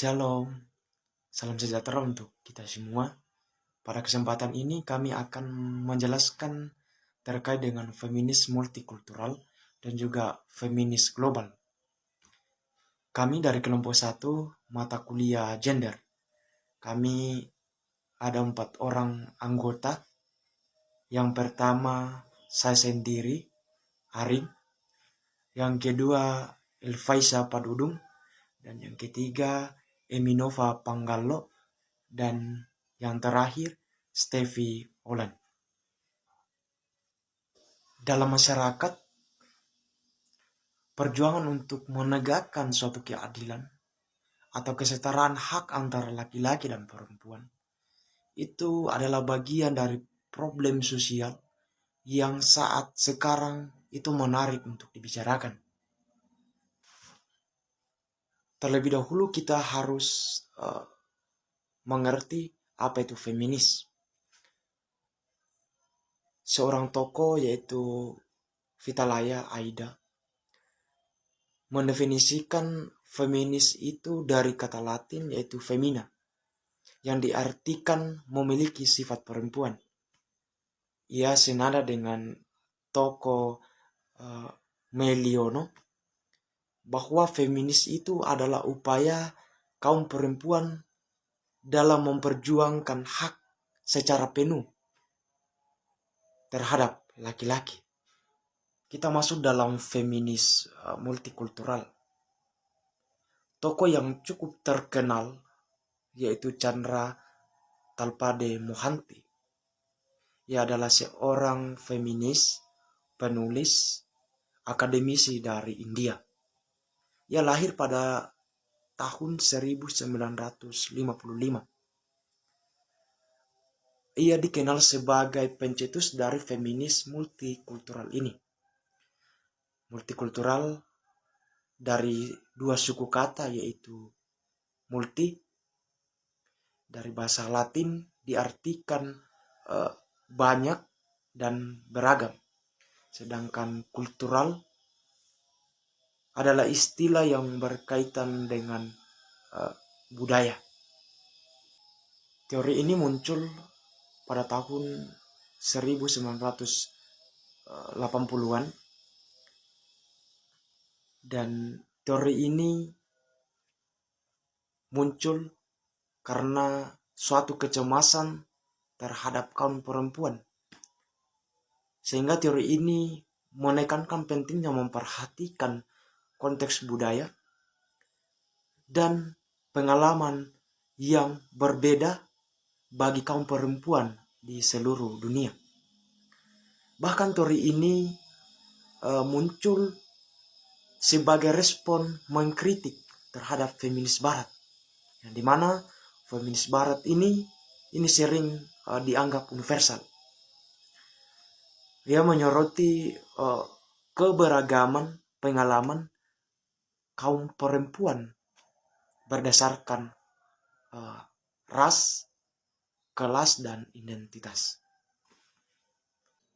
Shalom, salam sejahtera untuk kita semua. Pada kesempatan ini kami akan menjelaskan terkait dengan feminis multikultural dan juga feminis global. Kami dari kelompok 1 mata kuliah gender. Kami ada 4 orang anggota. Yang pertama saya sendiri, Arin. Yang kedua Elvaisa Padudung. Dan yang ketiga Eminova Panggallo. Dan yang terakhir Steffi Olan. Dalam masyarakat, perjuangan untuk menegakkan suatu keadilan atau kesetaraan hak antara laki-laki dan perempuan itu adalah bagian dari problem sosial yang saat sekarang itu menarik untuk dibicarakan. Terlebih dahulu kita harus mengerti apa itu feminis. Seorang tokoh yaitu Vitalaya Aida mendefinisikan feminis itu dari kata Latin yaitu femina, yang diartikan memiliki sifat perempuan. Ia senada dengan tokoh Meliono bahwa feminis itu adalah upaya kaum perempuan dalam memperjuangkan hak secara penuh terhadap laki-laki. Kita masuk dalam feminis multikultural. Tokoh yang cukup terkenal yaitu Chandra Talpade Mohanty. Ia adalah seorang feminis, penulis, akademisi dari India. Ia lahir pada tahun 1955. Ia dikenal sebagai pencetus dari feminis multikultural ini. Multikultural dari dua suku kata yaitu multi, dari bahasa Latin diartikan banyak dan beragam. Sedangkan kultural adalah istilah yang berkaitan dengan budaya. Teori ini muncul pada tahun 1980-an. Dan teori ini muncul karena suatu kecemasan terhadap kaum perempuan. Sehingga teori ini menekankan pentingnya memperhatikan konteks budaya dan pengalaman yang berbeda bagi kaum perempuan di seluruh dunia. Bahkan teori ini muncul sebagai respon mengkritik terhadap feminis barat, yang dimana feminis barat ini sering dianggap universal. Dia menyoroti keberagaman pengalaman kaum perempuan berdasarkan ras, kelas, dan identitas.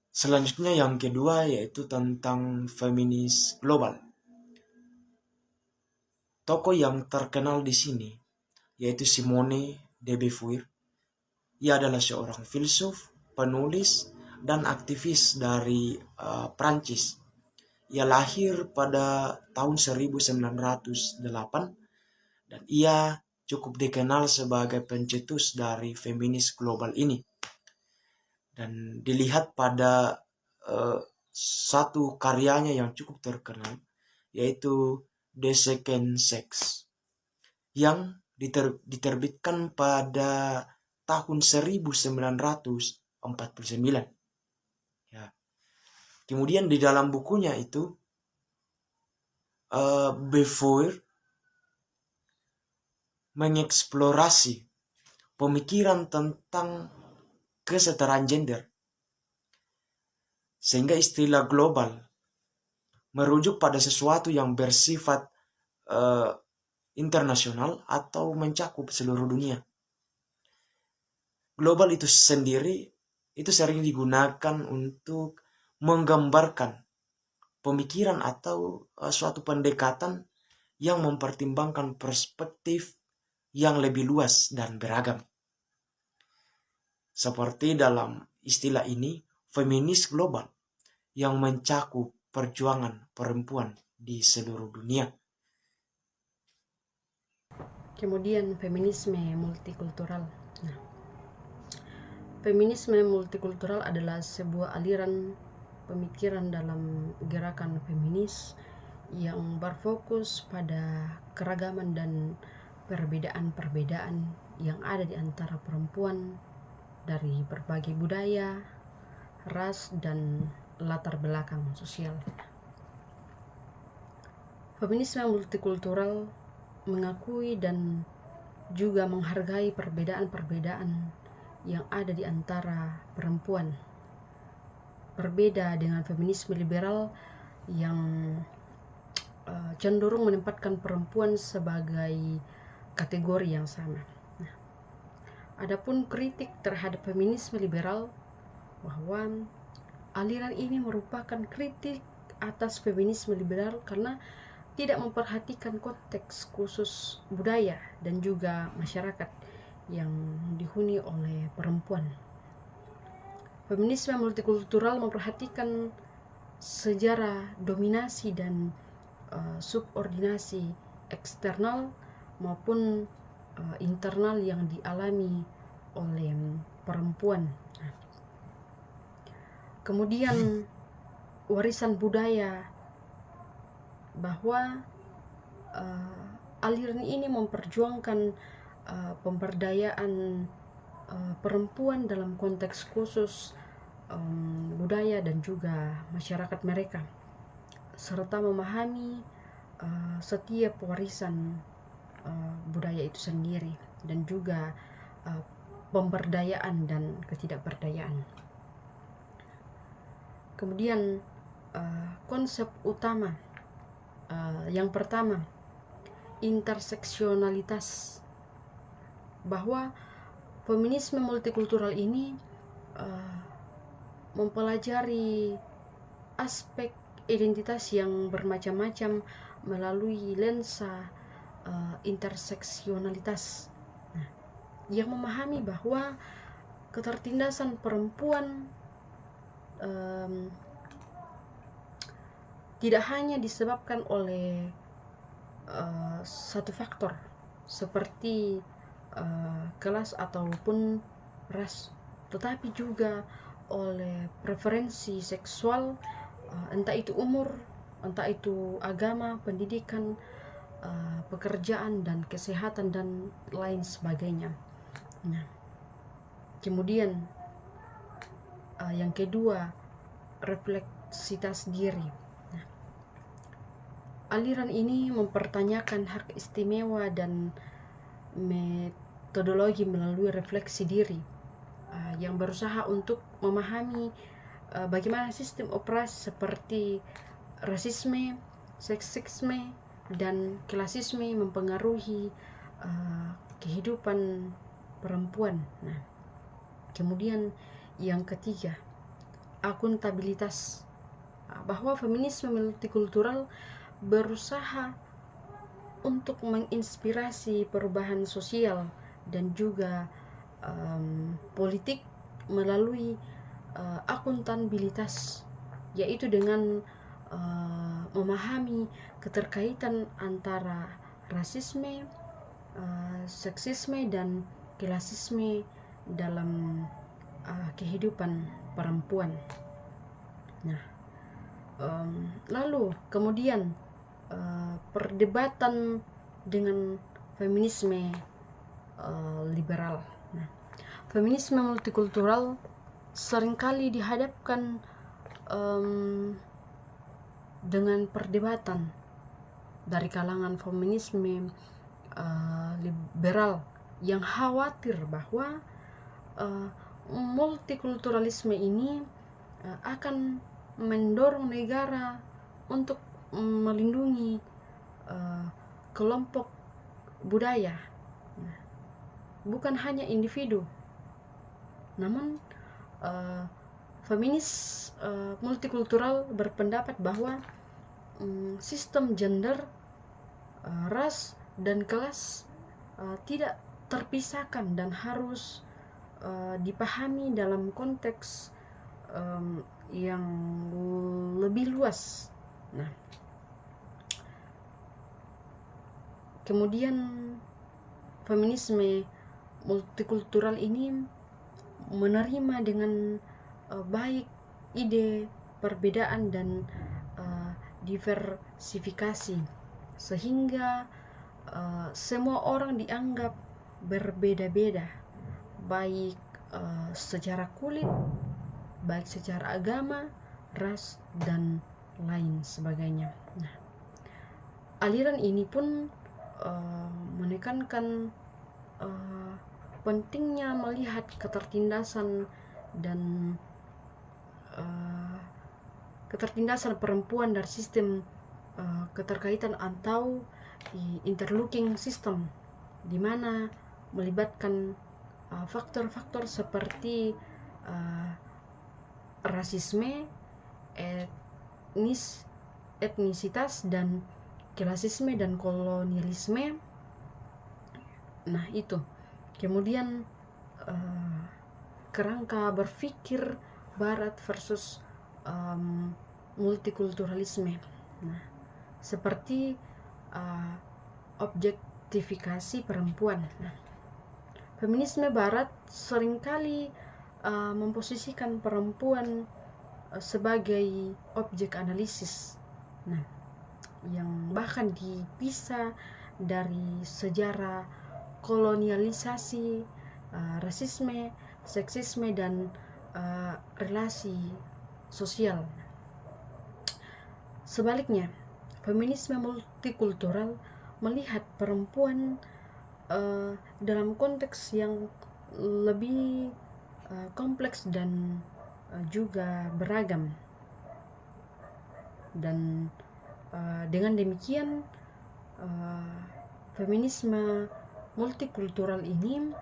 Selanjutnya yang kedua yaitu tentang feminis global. Tokoh yang terkenal di sini yaitu Simone de Beauvoir. Ia adalah seorang filsuf, penulis, dan aktivis dari Prancis. Ia lahir pada tahun 1908 dan ia cukup dikenal sebagai pencetus dari feminis global ini. Dan dilihat pada satu karyanya yang cukup terkenal yaitu The Second Sex yang diterbitkan pada tahun 1949. Ya. Kemudian di dalam bukunya itu Beauvoir mengeksplorasi pemikiran tentang kesetaraan gender, sehingga istilah global merujuk pada sesuatu yang bersifat internasional atau mencakup seluruh dunia. Global itu sendiri itu sering digunakan untuk menggambarkan pemikiran atau suatu pendekatan yang mempertimbangkan perspektif yang lebih luas dan beragam. Seperti dalam istilah ini, feminis global yang mencakup perjuangan perempuan di seluruh dunia. Kemudian feminisme multikultural. Nah, feminisme multikultural adalah sebuah aliran pemikiran dalam gerakan feminis yang berfokus pada keragaman dan perbedaan-perbedaan yang ada di antara perempuan dari berbagai budaya, ras, dan latar belakang sosial. Feminisme multikultural mengakui dan juga menghargai perbedaan-perbedaan yang ada di antara perempuan. Berbeda dengan feminisme liberal yang cenderung menempatkan perempuan sebagai kategori yang sama. Nah, adapun kritik terhadap feminisme liberal bahwa aliran ini merupakan kritik atas feminisme liberal karena tidak memperhatikan konteks khusus budaya dan juga masyarakat yang dihuni oleh perempuan. Feminisme multikultural memperhatikan sejarah dominasi dan subordinasi eksternal maupun internal yang dialami oleh perempuan. Kemudian warisan budaya, bahwa aliran ini memperjuangkan pemberdayaan perempuan dalam konteks khusus budaya dan juga masyarakat mereka, serta memahami setiap warisan budaya itu sendiri dan juga pemberdayaan dan ketidakberdayaan. Kemudian konsep utama yang pertama, interseksionalitas, bahwa feminisme multikultural ini mempelajari aspek identitas yang bermacam-macam melalui lensa interseksionalitas. Nah, yang memahami bahwa ketertindasan perempuan tidak hanya disebabkan oleh satu faktor seperti kelas ataupun ras, tetapi juga oleh preferensi seksual, entah itu umur, entah itu agama, pendidikan, pekerjaan dan kesehatan dan lain sebagainya. Nah, kemudian yang kedua, refleksitas diri. Aliran ini mempertanyakan hak istimewa dan metodologi melalui refleksi diri yang berusaha untuk memahami bagaimana sistem operasi seperti rasisme, seksisme, dan klasisme mempengaruhi kehidupan perempuan. Nah, kemudian yang ketiga, akuntabilitas, bahwa feminisme multikultural berusaha untuk menginspirasi perubahan sosial dan juga politik melalui akuntabilitas, yaitu dengan memahami keterkaitan antara rasisme, seksisme, dan klasisme dalam kehidupan perempuan. Nah, lalu kemudian perdebatan dengan feminisme liberal. Nah, feminisme multikultural seringkali dihadapkan dengan perdebatan dari kalangan feminisme liberal yang khawatir bahwa multikulturalisme ini akan mendorong negara untuk melindungi kelompok budaya, bukan hanya individu. Namun feminis multikultural berpendapat bahwa sistem gender, ras, dan kelas tidak terpisahkan dan harus dipahami dalam konteks yang lebih luas. Nah, kemudian feminisme multikultural ini menerima dengan baik ide perbedaan dan diversifikasi, sehingga semua orang dianggap berbeda-beda, baik secara kulit, baik secara agama, ras, dan lain sebagainya. Nah, aliran ini pun menekankan pentingnya melihat ketertindasan dan ketertindasan perempuan dari sistem keterkaitan atau interlocking system, di mana melibatkan faktor-faktor seperti rasisme, etnisitas, dan klasisme dan kolonialisme. Nah, itu kemudian kerangka berpikir barat versus multikulturalisme. Nah, seperti objektifikasi perempuan. Nah, feminisme barat seringkali memposisikan perempuan sebagai objek analisis. Nah, yang bahkan dipisah dari sejarah kolonialisasi, rasisme, seksisme, dan relasi sosial. Sebaliknya, feminisme multikultural melihat perempuan dalam konteks yang lebih kompleks dan juga beragam. Dan dengan demikian feminisme multikultural ini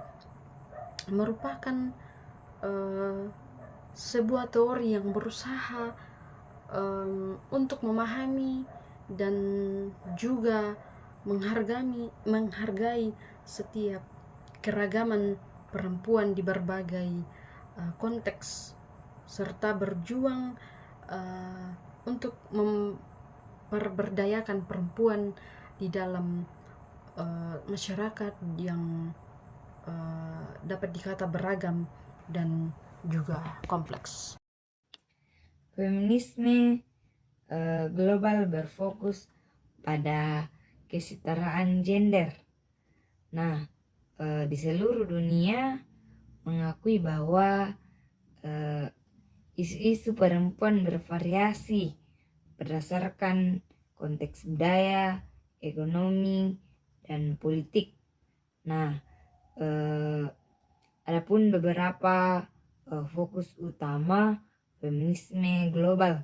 merupakan sebuah teori yang berusaha untuk memahami dan juga menghargai setiap keragaman perempuan di berbagai konteks, serta berjuang untuk memperberdayakan perempuan di dalam masyarakat yang dapat dikata beragam dan juga kompleks. Feminisme global berfokus pada kesetaraan gender. Nah, di seluruh dunia mengakui bahwa isu-isu perempuan bervariasi berdasarkan konteks budaya, ekonomi, dan politik. Nah, adapun beberapa fokus utama feminisme global.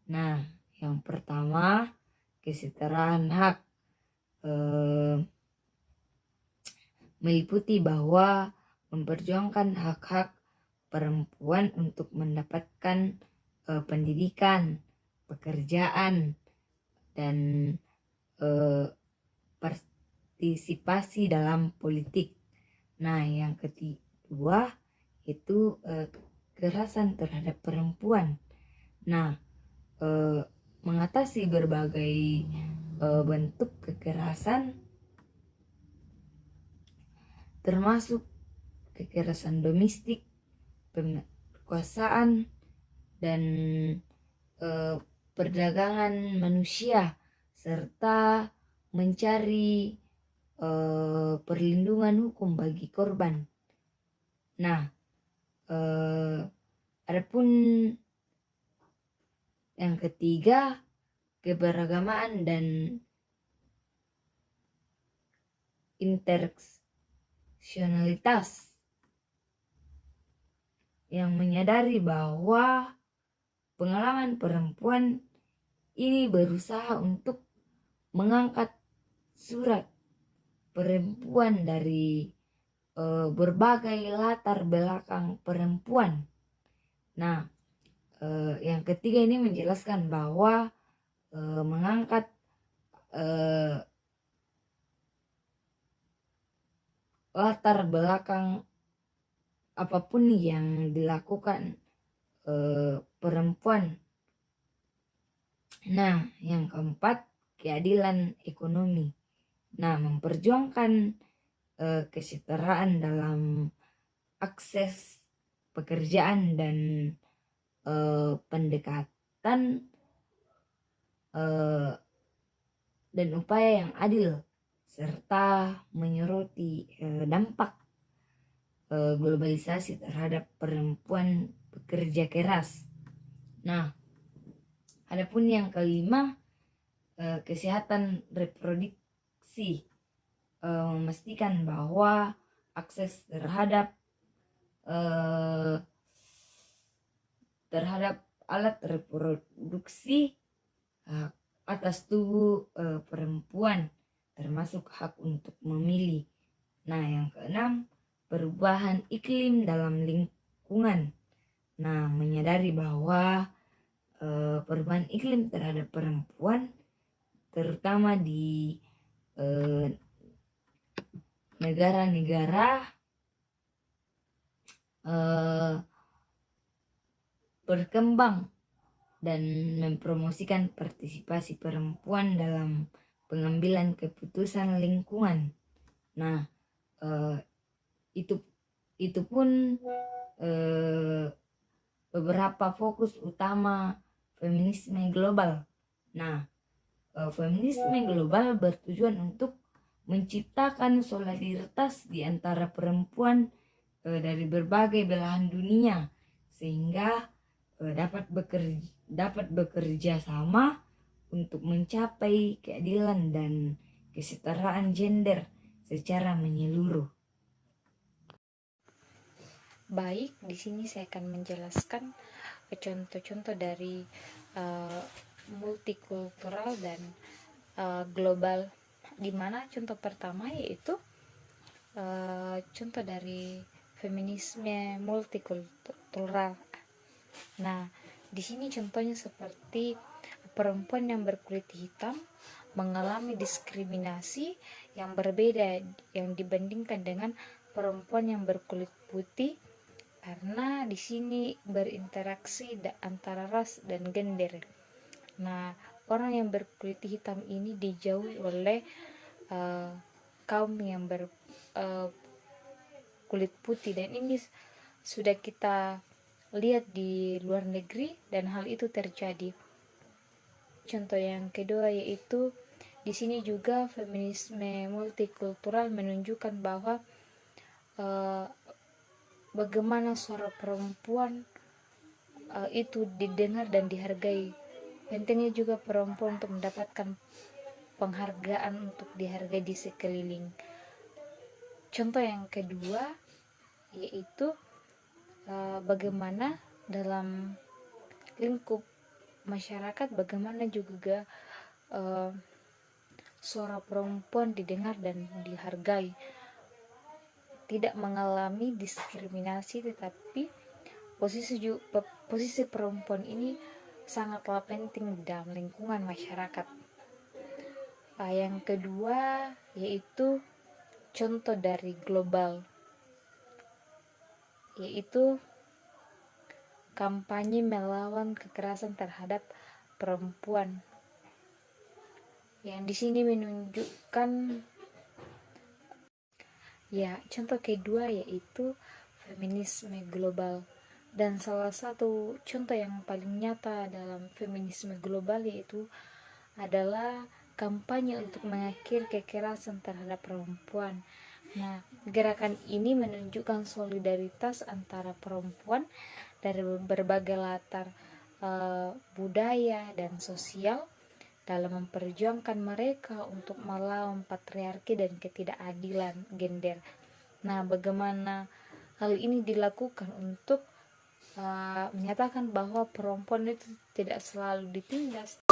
Nah, yang pertama, kesetaraan hak, meliputi bahwa memperjuangkan hak-hak perempuan untuk mendapatkan pendidikan, pekerjaan, dan partisipasi dalam politik. Nah, yang kedua itu kekerasan terhadap perempuan. Nah, mengatasi berbagai bentuk kekerasan termasuk kekerasan domestik, pemerkosaan, dan perdagangan manusia, serta mencari perlindungan hukum bagi korban. Nah, adapun yang ketiga, keberagaman dan interseksionalitas, yang menyadari bahwa pengalaman perempuan ini berusaha untuk mengangkat surat perempuan dari berbagai latar belakang perempuan. Nah, yang ketiga ini menjelaskan bahwa mengangkat latar belakang apapun yang dilakukan perempuan. Nah, yang keempat, keadilan ekonomi. Nah, memperjuangkan kesetaraan dalam akses pekerjaan dan pendekatan dan upaya yang adil, serta menyoroti dampak globalisasi terhadap perempuan pekerja keras. Nah, adapun yang kelima, kesehatan reproduksi, memastikan bahwa akses terhadap alat reproduksi, hak atas tubuh perempuan, termasuk hak untuk memilih. Nah, yang keenam, perubahan iklim dalam lingkungan. Nah, menyadari bahwa perubahan iklim terhadap perempuan, terutama di negara-negara berkembang, dan mempromosikan partisipasi perempuan dalam pengambilan keputusan lingkungan. Nah, itu pun beberapa fokus utama feminisme global. Nah, feminisme global bertujuan untuk menciptakan solidaritas di antara perempuan dari berbagai belahan dunia, sehingga dapat bekerja sama untuk mencapai keadilan dan kesetaraan gender secara menyeluruh. Baik, di sini saya akan menjelaskan contoh-contoh dari multikultural dan global, di mana contoh pertama yaitu contoh dari feminisme multikultural. Nah, di sini contohnya seperti perempuan yang berkulit hitam mengalami diskriminasi yang berbeda yang dibandingkan dengan perempuan yang berkulit putih, karena di sini berinteraksi antara ras dan gender. Nah, orang yang berkulit hitam ini dijauhi oleh kaum yang berkulit putih, dan ini sudah kita lihat di luar negeri dan hal itu terjadi. Contoh yang kedua yaitu di sini juga feminisme multikultural menunjukkan bahwa bagaimana suara perempuan itu didengar dan dihargai. Pentingnya juga perempuan untuk mendapatkan penghargaan, untuk dihargai di sekeliling. Contoh yang kedua yaitu bagaimana dalam lingkup masyarakat, bagaimana juga suara perempuan didengar dan dihargai, tidak mengalami diskriminasi, tetapi posisi perempuan ini sangatlah penting dalam lingkungan masyarakat. Yang kedua yaitu contoh dari global, yaitu kampanye melawan kekerasan terhadap perempuan. Yang di sini menunjukkan contoh kedua yaitu feminisme global. Dan salah satu contoh yang paling nyata dalam feminisme global yaitu adalah kampanye untuk mengakhiri kekerasan terhadap perempuan. Nah, gerakan ini menunjukkan solidaritas antara perempuan dari berbagai latar budaya dan sosial dalam memperjuangkan mereka untuk melawan patriarki dan ketidakadilan gender. Nah, bagaimana hal ini dilakukan untuk menyatakan bahwa perempuan itu tidak selalu ditindas.